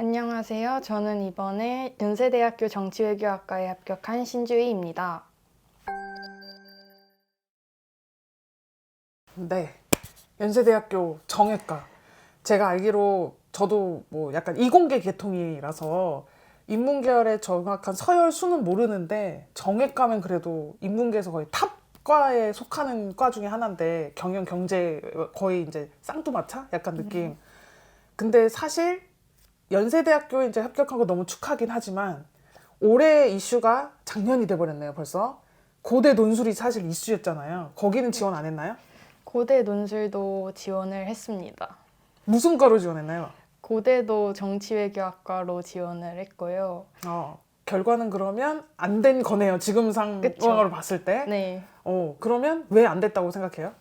안녕하세요. 저는 이번에 연세대학교 정치외교학과에 합격한 신주희입니다. 네, 연세대학교 정외과. 제가 알기로 저도 뭐 약간 이공계 계통이라서 인문계열의 정확한 서열 수는 모르는데 정외과면 그래도 인문계에서 거의 탑과에 속하는 과 중에 하나인데 경영, 경제 거의 이제 쌍두마차 약간 느낌. 근데 사실 연세대학교에 이제 합격한 거 너무 축하긴 하지만 올해 이슈가 작년이 돼버렸네요, 벌써. 고대 논술이 사실 이슈였잖아요. 거기는 지원 안 했나요? 고대 논술도 지원을 했습니다. 무슨 과로 지원했나요? 고대도 정치외교학과로 지원을 했고요. 결과는 그러면 안 된 거네요. 지금 상황으로 봤을 때. 네. 그러면 왜 안 됐다고 생각해요?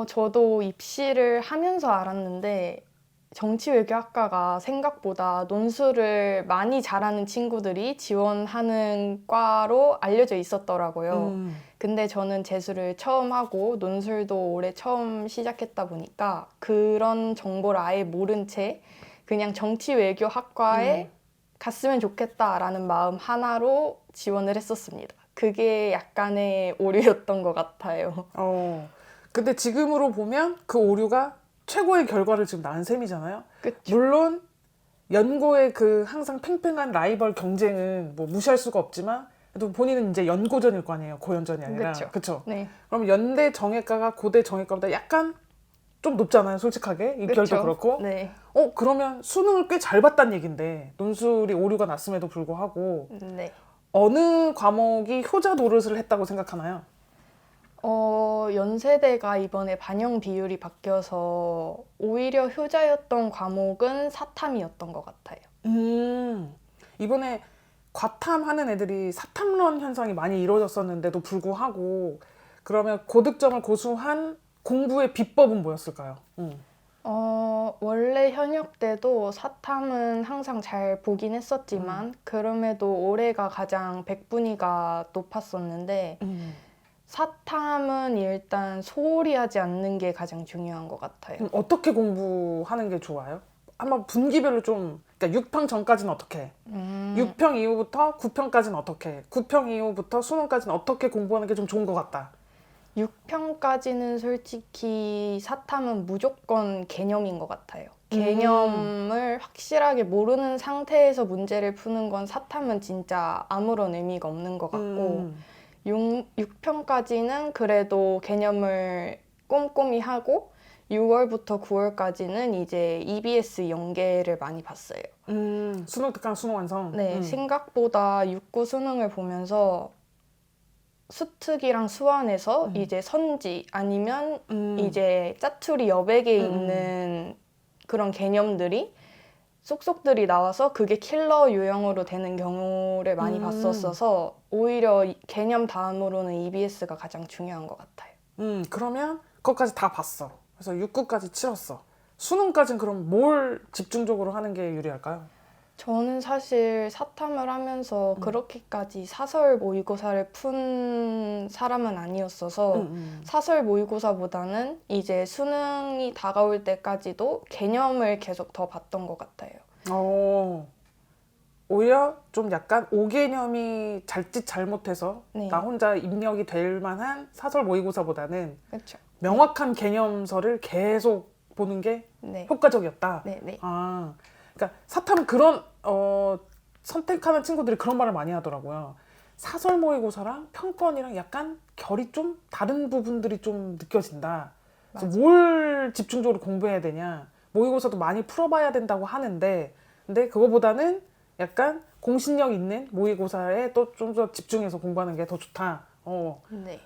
저도 입시를 하면서 알았는데 정치외교학과가 생각보다 논술을 많이 잘하는 친구들이 지원하는 과로 알려져 있었더라고요. 근데 저는 재수를 처음 하고 논술도 올해 처음 시작했다 보니까 그런 정보를 아예 모른 채 그냥 정치외교학과에 갔으면 좋겠다라는 마음 하나로 지원을 했었습니다. 그게 약간의 오류였던 것 같아요. 근데 지금으로 보면 그 오류가 최고의 결과를 지금 낳은 셈이잖아요. 그쵸? 물론 연고의 그 항상 팽팽한 라이벌 경쟁은 뭐 무시할 수가 없지만 또 본인은 이제 연고전일 거 아니에요. 고연전이 아니라. 그렇죠. 네. 그럼 연대 정예과가 고대 정예과보다 약간 좀 높잖아요. 솔직하게. 입결도 그쵸? 그렇고. 네. 그러면 수능을 꽤 잘 봤다는 얘긴데 논술이 오류가 났음에도 불구하고 네. 어느 과목이 효자 노릇을 했다고 생각하나요? 연세대가 이번에 반영 비율이 바뀌어서 오히려 효자였던 과목은 사탐이었던 것 같아요. 이번에 과탐하는 애들이 사탐론 현상이 많이 이루어졌었는데도 불구하고 그러면 고득점을 고수한 공부의 비법은 뭐였을까요? 원래 현역 때도 사탐은 항상 잘 보긴 했었지만 그럼에도 올해가 가장 백분위가 높았었는데 사탐은 일단 소홀히 하지 않는 게 가장 중요한 것 같아요. 그럼 어떻게 공부하는 게 좋아요? 한번 분기별로 좀, 그러니까 6평 전까지는 어떻게, 6평 이후부터 9평까지는 어떻게, 9평 이후부터 수능까지는 어떻게 공부하는 게 좀 좋은 것 같다. 6평까지는 솔직히 사탐은 무조건 개념인 것 같아요. 개념을 확실하게 모르는 상태에서 문제를 푸는 건 사탐은 진짜 아무런 의미가 없는 것 같고 6평까지는 그래도 개념을 꼼꼼히 하고 6월부터 9월까지는 이제 EBS 연계를 많이 봤어요. 수능 특강, 수능 완성. 네, 생각보다 6구 수능을 보면서 수특이랑 수완에서 이제 선지 아니면 이제 짜투리 여백에 있는 그런 개념들이 쏙쏙들이 나와서 그게 킬러 유형으로 되는 경우를 많이 봤었어서 오히려 개념 다음으로는 EBS가 가장 중요한 것 같아요. 그러면 그것까지 다 봤어. 그래서 6구까지 치렀어. 수능까지는 그럼 뭘 집중적으로 하는 게 유리할까요? 저는 사실 사탐을 하면서 그렇게까지 사설 모의고사를 푼 사람은 아니었어서 사설 모의고사보다는 이제 수능이 다가올 때까지도 개념을 계속 더 봤던 것 같아요. 오히려 좀 약간 오개념이 잘짓 잘못해서 네. 나 혼자 입력이 될 만한 사설 모의고사보다는 그렇죠. 명확한 개념서를 계속 보는 게 네. 효과적이었다. 네, 네. 그러니까 사탐 그런 선택하는 친구들이 그런 말을 많이 하더라고요. 사설 모의고사랑 평권이랑 약간 결이 좀 다른 부분들이 좀 느껴진다. 그래서 뭘 집중적으로 공부해야 되냐. 모의고사도 많이 풀어봐야 된다고 하는데, 근데 그거보다는 약간 공신력 있는 모의고사에 또 좀 더 집중해서 공부하는 게 더 좋다. 네.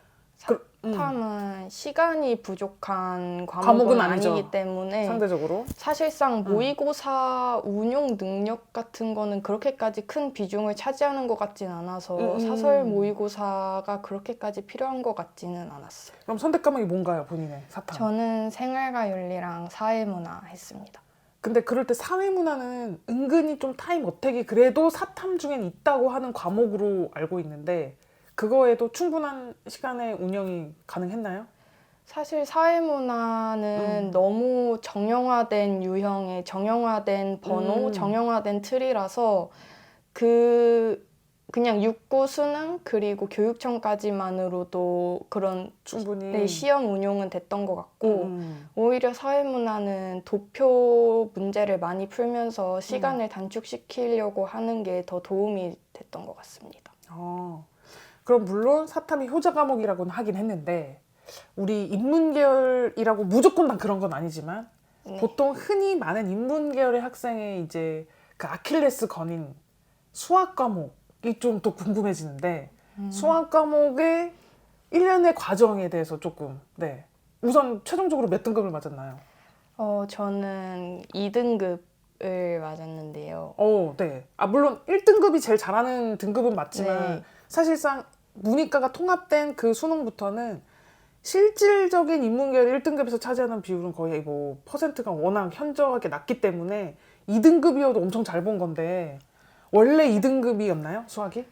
그, 사탐은 시간이 부족한 과목은 과목은 아니죠. 아니기 때문에 상대적으로. 사실상 모의고사 운용 능력 같은 거는 그렇게까지 큰 비중을 차지하는 것 같진 않아서 사설 모의고사가 그렇게까지 필요한 것 같지는 않았어요. 그럼 선택 과목이 뭔가요, 본인의 사탐? 저는 생활과 윤리랑 사회문화 했습니다. 근데 그럴 때 사회문화는 은근히 좀 타임 어택이 그래도 사탐 중엔 있다고 하는 과목으로 알고 있는데 그거에도 충분한 시간의 운영이 가능했나요? 사실 사회문화는 너무 정형화된 유형의 정형화된 번호, 정형화된 틀이라서 그냥 육구 수능 그리고 교육청까지만으로도 그런 충분히 네, 시험 운용은 됐던 것 같고 오히려 사회문화는 도표 문제를 많이 풀면서 시간을 단축시키려고 하는 게 더 도움이 됐던 것 같습니다. 그럼 물론 사탐이 효자 과목이라고는 하긴 했는데 우리 인문계열이라고 무조건 다 그런 건 아니지만 네. 보통 흔히 많은 인문계열의 학생의 이제 그 아킬레스 건인 수학 과목이 좀 또 궁금해지는데 수학 과목의 1년의 과정에 대해서 조금 네. 우선 최종적으로 몇 등급을 맞았나요? 저는 2등급을 맞았는데요. 네. 물론 1등급이 제일 잘하는 등급은 맞지만 네. 사실상 문이과가 통합된 그 수능부터는 실질적인 인문계열 1등급에서 차지하는 비율은 거의 뭐 퍼센트가 워낙 현저하게 낮기 때문에 2등급이어도 엄청 잘 본 건데 원래 2등급이었나요? 수학이?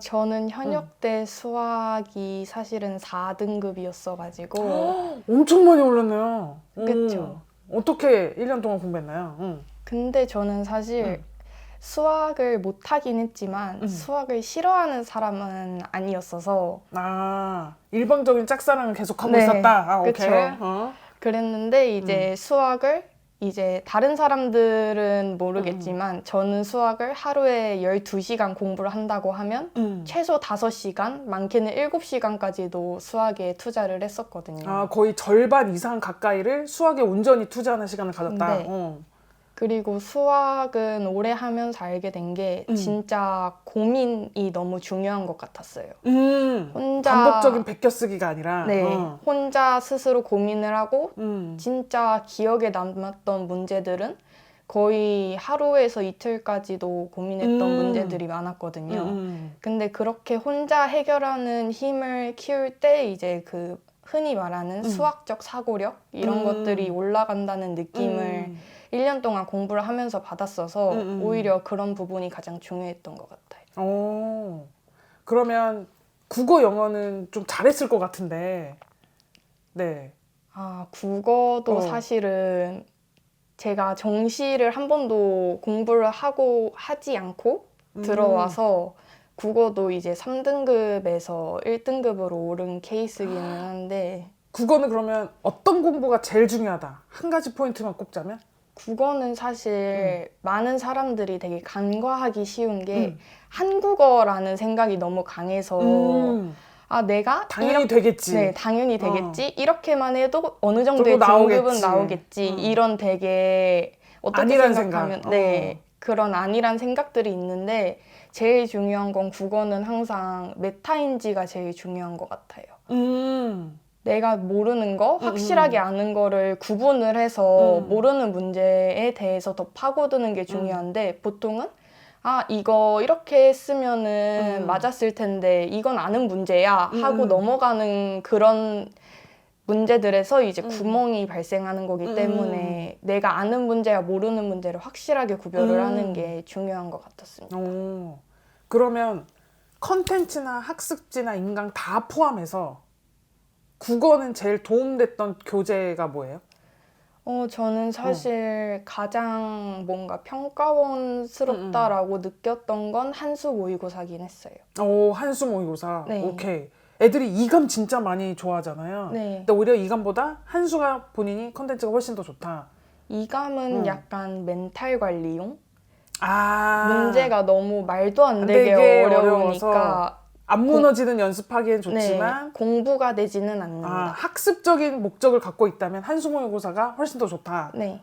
저는 현역 때 수학이 사실은 4등급이었어가지고 엄청 많이 올랐네요. 그쵸. 어떻게 1년 동안 공부했나요? 근데 저는 사실 수학을 못하긴 했지만 수학을 싫어하는 사람은 아니었어서 일방적인 짝사랑을 계속하고 네, 있었다. 오케이. 그쵸. 그랬는데 이제 수학을 이제 다른 사람들은 모르겠지만 저는 수학을 하루에 12시간 공부를 한다고 하면 최소 5시간, 많게는 7시간까지도 수학에 투자를 했었거든요. 거의 절반 이상 가까이를 수학에 온전히 투자하는 시간을 가졌다. 네. 그리고 수학은 오래 하면서 알게 된 게 진짜 고민이 너무 중요한 것 같았어요. 반복적인 베껴쓰기가 아니라 네, 혼자 스스로 고민을 하고 진짜 기억에 남았던 문제들은 거의 하루에서 이틀까지도 고민했던 문제들이 많았거든요. 근데 그렇게 혼자 해결하는 힘을 키울 때 이제 그 흔히 말하는 수학적 사고력 이런 것들이 올라간다는 느낌을 1년 동안 공부를 하면서 받았어서 오히려 그런 부분이 가장 중요했던 것 같아요. 그러면 국어, 영어는 좀 잘했을 것 같은데 네. 국어도 사실은 제가 정시를 한 번도 공부를 하지 않고 들어와서 국어도 이제 3등급에서 1등급으로 오른 케이스기는 한데 국어는 그러면 어떤 공부가 제일 중요하다? 한 가지 포인트만 꼽자면? 국어는 사실 많은 사람들이 되게 간과하기 쉬운 게 한국어라는 생각이 너무 강해서 내가 당연히 되겠지. 네, 당연히 되겠지. 이렇게만 해도 어느 정도의 등급은 나오겠지. 이런 되게 어떻게 안일한 생각하면 생각. 네, 그런 안일한 생각들이 있는데 제일 중요한 건 국어는 항상 메타인지가 제일 중요한 것 같아요. 내가 모르는 거, 확실하게 아는 거를 구분을 해서 모르는 문제에 대해서 더 파고드는 게 중요한데 보통은 이거 이렇게 했으면은 맞았을 텐데 이건 아는 문제야 하고 넘어가는 그런 문제들에서 이제 구멍이 발생하는 거기 때문에 내가 아는 문제와 모르는 문제를 확실하게 구별을 하는 게 중요한 것 같았습니다. 그러면 컨텐츠나 학습지나 인강 다 포함해서 국어는 제일 도움됐던 교재가 뭐예요? 저는 사실 가장 뭔가 평가원스럽다라고 느꼈던 건 한수 모의고사긴 했어요. 한수 모의고사. 네. 오케이. 애들이 이감 진짜 많이 좋아하잖아요. 네. 근데 오히려 이감보다 한수가 본인이 컨텐츠가 훨씬 더 좋다. 이감은 약간 멘탈 관리용? 문제가 문제가 너무 말도 안 되게 어려우니까 안 무너지는 연습하기엔 좋지만 네, 공부가 되지는 않는다. 학습적인 목적을 갖고 있다면 한수 모의고사가 훨씬 더 좋다. 네.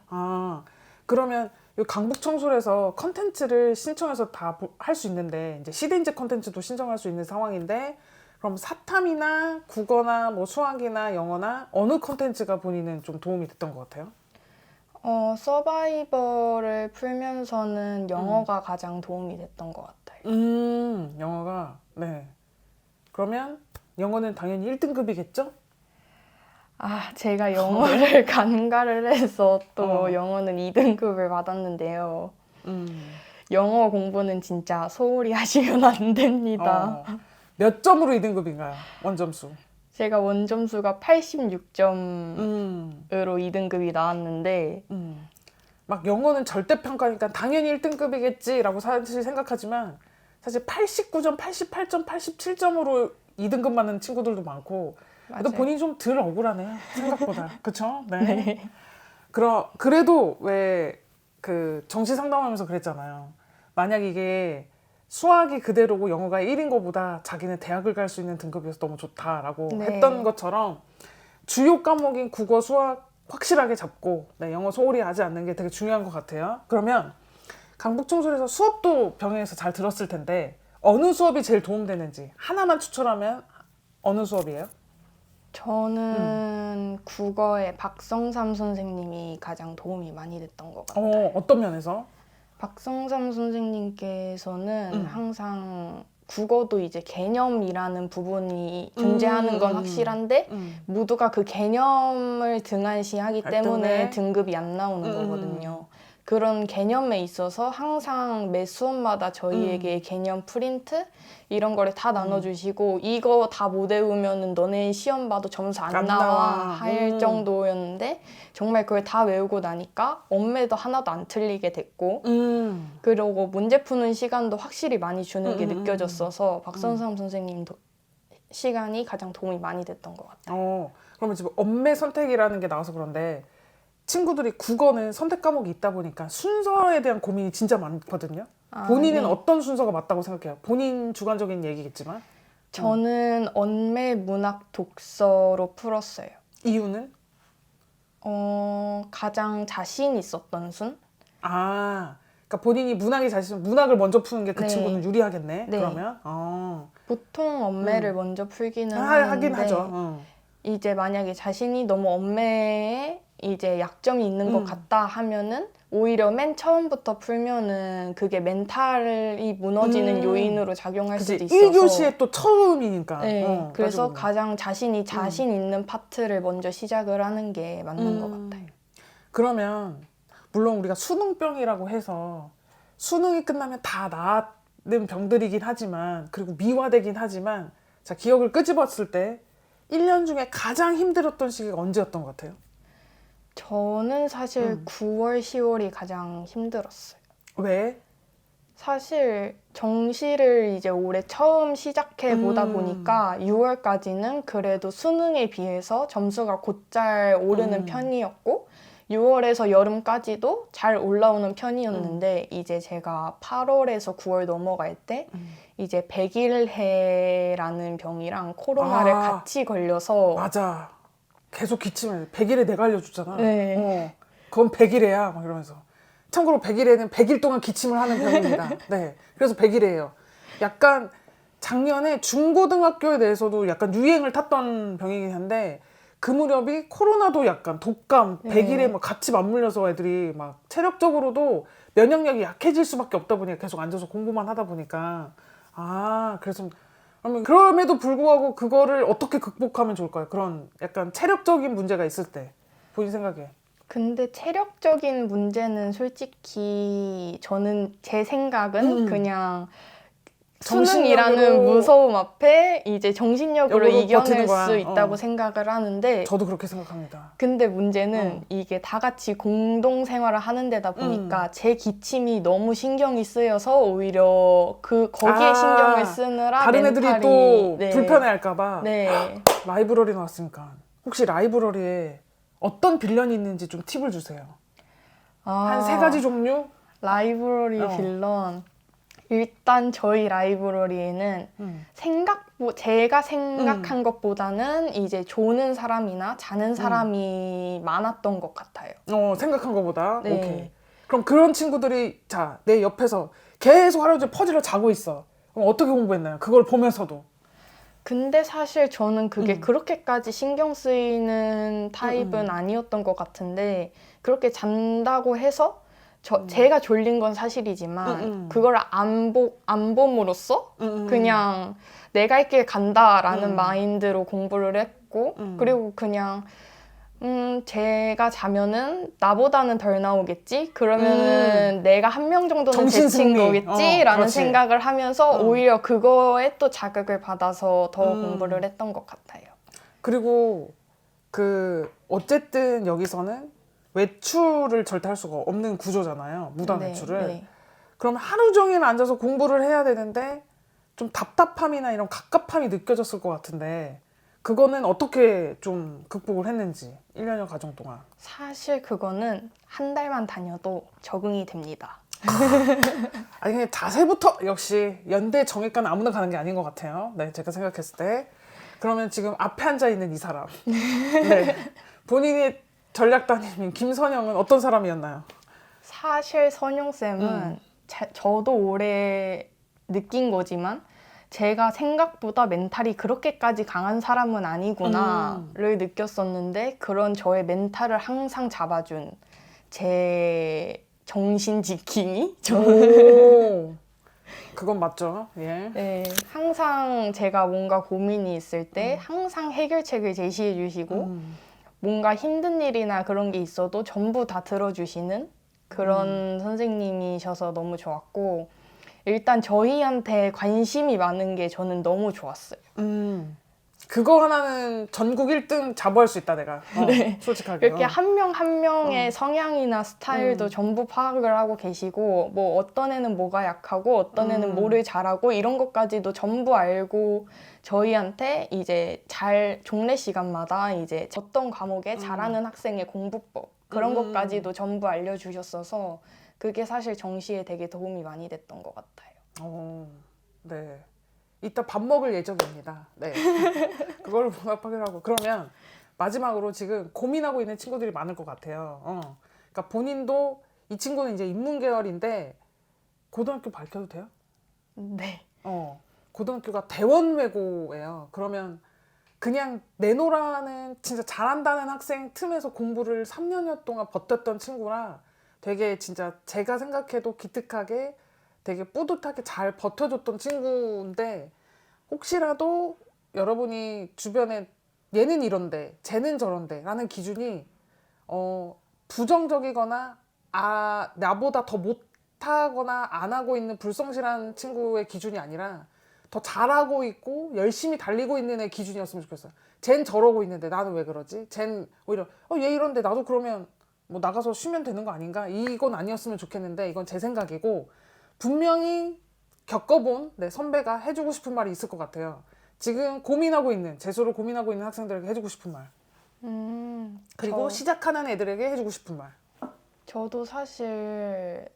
그러면 이 강북청술에서 컨텐츠를 신청해서 다 할 수 있는데 이제 시대인재 컨텐츠도 신청할 수 있는 상황인데 그럼 사탐이나 국어나 뭐 수학이나 영어나 어느 컨텐츠가 본인은 좀 도움이 됐던 것 같아요? 서바이벌을 풀면서는 영어가 가장 도움이 됐던 것 같아요. 영어가 네. 그러면 영어는 당연히 1등급이겠죠? 제가 영어를 간과를 해서 또 영어는 2등급을 받았는데요. 영어 공부는 진짜 소홀히 하시면 안 됩니다. 몇 점으로 2등급인가요? 원점수. 제가 원점수가 86점으로 음. 2등급이 나왔는데 막 영어는 절대평가니까 당연히 1등급이겠지라고 사실 생각하지만 사실 89점, 88점, 87점으로 2등급 맞는 친구들도 많고 그래도 맞아요. 본인이 좀 덜 억울하네요. 생각보다. 그쵸? 네. 네. 그래도 왜 그 정시 상담하면서 그랬잖아요. 만약 이게 수학이 그대로고 영어가 1인 거보다 자기는 대학을 갈 수 있는 등급이어서 너무 좋다라고 네. 했던 것처럼 주요 과목인 국어, 수학 확실하게 잡고 네, 영어 소홀히 하지 않는 게 되게 중요한 것 같아요. 그러면 강북청소에서 수업도 병행해서 잘 들었을 텐데 어느 수업이 제일 도움되는지 하나만 추천하면 어느 수업이에요? 저는 국어의 박성삼 선생님이 가장 도움이 많이 됐던 것 같아요. 어떤 면에서? 박성삼 선생님께서는 항상 국어도 이제 개념이라는 부분이 존재하는 건 확실한데 모두가 그 개념을 등한시하기 할 때문에 때문에 등급이 안 나오는 거거든요. 그런 개념에 있어서 항상 매 수업마다 저희에게 개념 프린트 이런 거를 다 나눠주시고 이거 다 못 외우면 너네 시험 봐도 점수 안 나와 할 정도였는데 정말 그걸 다 외우고 나니까 엄매도 하나도 안 틀리게 됐고 그리고 문제 푸는 시간도 확실히 많이 주는 게 느껴졌어서 박선삼 선생님 시간이 가장 도움이 많이 됐던 것 같아요. 그러면 지금 엄매 선택이라는 게 나와서 그런데 친구들이 국어는 선택 과목이 있다 보니까 순서에 대한 고민이 진짜 많거든요. 본인은 네. 어떤 순서가 맞다고 생각해요? 본인 주관적인 얘기겠지만 저는 언매 문학 독서로 풀었어요. 이유는? 가장 자신 있었던 순? 그러니까 본인이 문학이 자신 문학을 먼저 푸는 게 그 네. 친구는 유리하겠네. 네. 그러면 보통 언매를 먼저 풀기는 하긴 하는데 하죠. 이제 만약에 자신이 너무 언매에 이제 약점이 있는 것 같다 하면은 오히려 맨 처음부터 풀면은 그게 멘탈이 무너지는 요인으로 작용할 그치, 수도 있어서 1교시에 또 처음이니까. 네, 그래서 따지고 보면. 가장 자신 있는 파트를 먼저 시작을 하는 게 맞는 것 같아요. 그러면 물론 우리가 수능병이라고 해서 수능이 끝나면 다 나는 병들이긴 하지만 그리고 미화되긴 하지만 자 기억을 끄집었을 때 1년 중에 가장 힘들었던 시기가 언제였던 것 같아요? 저는 사실 9월, 10월이 가장 힘들었어요. 왜? 사실 정시를 이제 올해 처음 시작해 보다 보니까 6월까지는 그래도 수능에 비해서 점수가 곧잘 오르는 편이었고 6월에서 여름까지도 잘 올라오는 편이었는데 이제 제가 8월에서 9월 넘어갈 때 이제 백일해라는 병이랑 코로나를 같이 걸려서 맞아. 계속 기침을 100일에 내가 알려줬잖아. 네. 그건 100일에야 막 이러면서. 참고로 100일에는 100일 동안 기침을 하는 병입니다. 네. 그래서 100일이에요. 약간 작년에 중고등학교에 대해서도 약간 유행을 탔던 병이긴 한데 그 무렵이 코로나도 약간 독감, 100일에 막 같이 맞물려서 애들이 막 체력적으로도 면역력이 약해질 수밖에 없다 보니까 계속 앉아서 공부만 하다 보니까 그래서 그러면 그럼에도 불구하고 그거를 어떻게 극복하면 좋을까요? 그런 약간 체력적인 문제가 있을 때 본인 생각에. 근데 체력적인 문제는 솔직히 저는 제 생각은 그냥 수능이라는 정신력으로 무서움 앞에 이제 정신력으로 역으로 이겨낼 버티는 거야. 수 있다고 생각을 하는데 저도 그렇게 생각합니다. 근데 문제는 이게 다 같이 공동 생활을 하는 데다 보니까 제 기침이 너무 신경이 쓰여서 오히려 거기에 신경을 쓰느라 다른 애들이 멘탈이 또 네. 불편해할까 봐. 네. 라이브러리 나왔으니까 혹시 라이브러리에 어떤 빌런이 있는지 좀 팁을 주세요. 한 3가지 종류? 라이브러리 빌런 일단 저희 라이브러리에는 제가 생각한 것보다는 이제 조는 사람이나 자는 사람이 많았던 것 같아요. 생각한 것보다? 네. 오케이. 그럼 그런 친구들이 내 옆에서 계속 하루 종일 퍼즐을 자고 있어. 그럼 어떻게 공부했나요? 그걸 보면서도. 근데 사실 저는 그게 그렇게까지 신경 쓰이는 타입은 아니었던 것 같은데 그렇게 잔다고 해서 제가 졸린 건 사실이지만 그걸 안 봄으로써 그냥 내가 할 길 간다라는 마인드로 공부를 했고 그리고 그냥 제가 자면은 나보다는 덜 나오겠지? 그러면은 내가 한 명 정도는 제친 정신승리. 거겠지라는 그렇지. 생각을 하면서 오히려 그거에 또 자극을 받아서 더 공부를 했던 것 같아요. 그리고 어쨌든 여기서는 외출을 절대 할 수가 없는 구조잖아요. 무단 네, 외출을. 네. 그럼 하루 종일 앉아서 공부를 해야 되는데 좀 답답함이나 이런 갑갑함이 느껴졌을 것 같은데 그거는 어떻게 좀 극복을 했는지 1년여 과정 동안. 사실 그거는 한 달만 다녀도 적응이 됩니다. 아니 그냥 자세부터 역시 연대 정외과는 아무나 가는 게 아닌 것 같아요. 네, 제가 생각했을 때. 그러면 지금 앞에 앉아 있는 이 사람. 네. 본인의 전략단임인 김선영은 어떤 사람이었나요? 사실 선영쌤은 저도 오래 느낀 거지만 제가 생각보다 멘탈이 그렇게까지 강한 사람은 아니구나를 느꼈었는데 그런 저의 멘탈을 항상 잡아준 제 정신 지킴이? 오, 그건 맞죠. 예. 네, 항상 제가 뭔가 고민이 있을 때 항상 해결책을 제시해 주시고 뭔가 힘든 일이나 그런 게 있어도 전부 다 들어주시는 그런 선생님이셔서 너무 좋았고 일단 저희한테 관심이 많은 게 저는 너무 좋았어요. 그거 하나는 전국 1등 자부할 수 있다 내가. 네. 솔직하게. 이렇게 한 명 한 명의 성향이나 스타일도 전부 파악을 하고 계시고 뭐 어떤 애는 뭐가 약하고 어떤 애는 뭐를 잘하고 이런 것까지도 전부 알고 저희한테 이제 종례 시간마다 이제 어떤 과목에 잘하는 학생의 공부법 그런 것까지도 전부 알려주셨어서 그게 사실 정시에 되게 도움이 많이 됐던 것 같아요. 네. 이따 밥 먹을 예정입니다. 네. 그걸 보답하기로 하고. 그러면 마지막으로 지금 고민하고 있는 친구들이 많을 것 같아요. 그러니까 본인도 이 친구는 이제 인문계열인데 고등학교 밝혀도 돼요? 네. 고등학교가 대원외고예요. 그러면 그냥 내노라는 진짜 잘한다는 학생 틈에서 공부를 3년여 동안 버텼던 친구라 되게 진짜 제가 생각해도 기특하게 되게 뿌듯하게 잘 버텨줬던 친구인데 혹시라도 여러분이 주변에 얘는 이런데 쟤는 저런데 라는 기준이 부정적이거나 나보다 더 못하거나 안 하고 있는 불성실한 친구의 기준이 아니라 더 잘하고 있고 열심히 달리고 있는 애 기준이었으면 좋겠어요. 쟨 저러고 있는데 나는 왜 그러지? 쟨 오히려 얘 이런데 나도 그러면 뭐 나가서 쉬면 되는 거 아닌가? 이건 아니었으면 좋겠는데 이건 제 생각이고 분명히 겪어본 선배가 해주고 싶은 말이 있을 것 같아요. 지금 재수를 고민하고 있는 학생들에게 해주고 싶은 말. 그리고 시작하는 애들에게 해주고 싶은 말. 저도 사실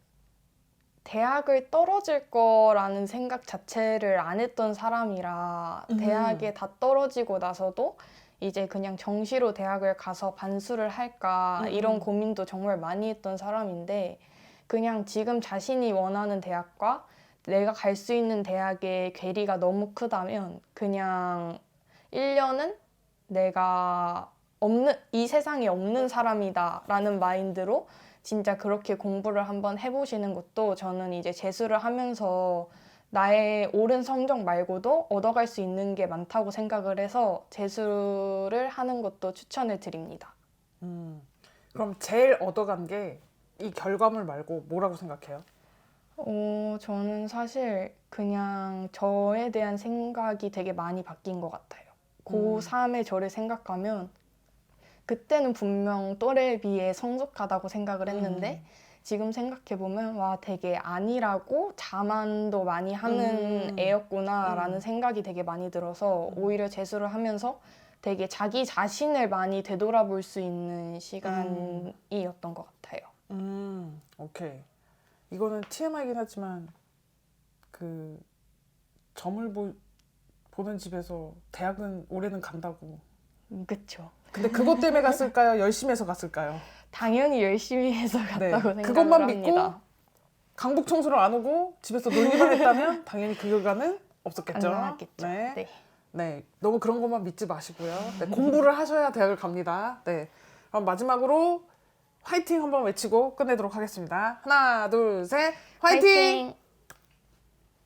대학을 떨어질 거라는 생각 자체를 안 했던 사람이라 대학에 다 떨어지고 나서도 이제 그냥 정시로 대학을 가서 반수를 할까 이런 고민도 정말 많이 했던 사람인데 그냥 지금 자신이 원하는 대학과 내가 갈 수 있는 대학의 괴리가 너무 크다면 그냥 1년은 내가 이 세상에 없는 사람이다 라는 마인드로 진짜 그렇게 공부를 한번 해보시는 것도 저는 이제 재수를 하면서 나의 옳은 성적 말고도 얻어갈 수 있는 게 많다고 생각을 해서 재수를 하는 것도 추천을 드립니다. 그럼 제일 얻어간 게 이 결과물 말고 뭐라고 생각해요? 저는 사실 그냥 저에 대한 생각이 되게 많이 바뀐 것 같아요. 고3의 저를 생각하면 그때는 분명 또래에 비해 성숙하다고 생각을 했는데 지금 생각해보면 와 되게 아니라고 자만도 많이 하는 애였구나라는 생각이 되게 많이 들어서 오히려 재수를 하면서 되게 자기 자신을 많이 되돌아볼 수 있는 시간이었던 것 같아요. 오케이. 이거는 TMI이긴 하지만 점을 보는 집에서 대학은 올해는 간다고. 그쵸. 근데 그것 때문에 갔을까요? 열심히 해서 갔을까요? 당연히 열심히 해서 갔다고 생각을 그것만 합니다. 믿고 강북 청소를 안 오고 집에서 놀기만 했다면 당연히 그 결과는 없었겠죠. 안 나왔겠죠. 네. 네, 너무 그런 것만 믿지 마시고요. 네, 공부를 하셔야 대학을 갑니다. 네, 그럼 마지막으로 화이팅 한번 외치고 끝내도록 하겠습니다. 하나, 둘, 셋, 화이팅! 화이팅!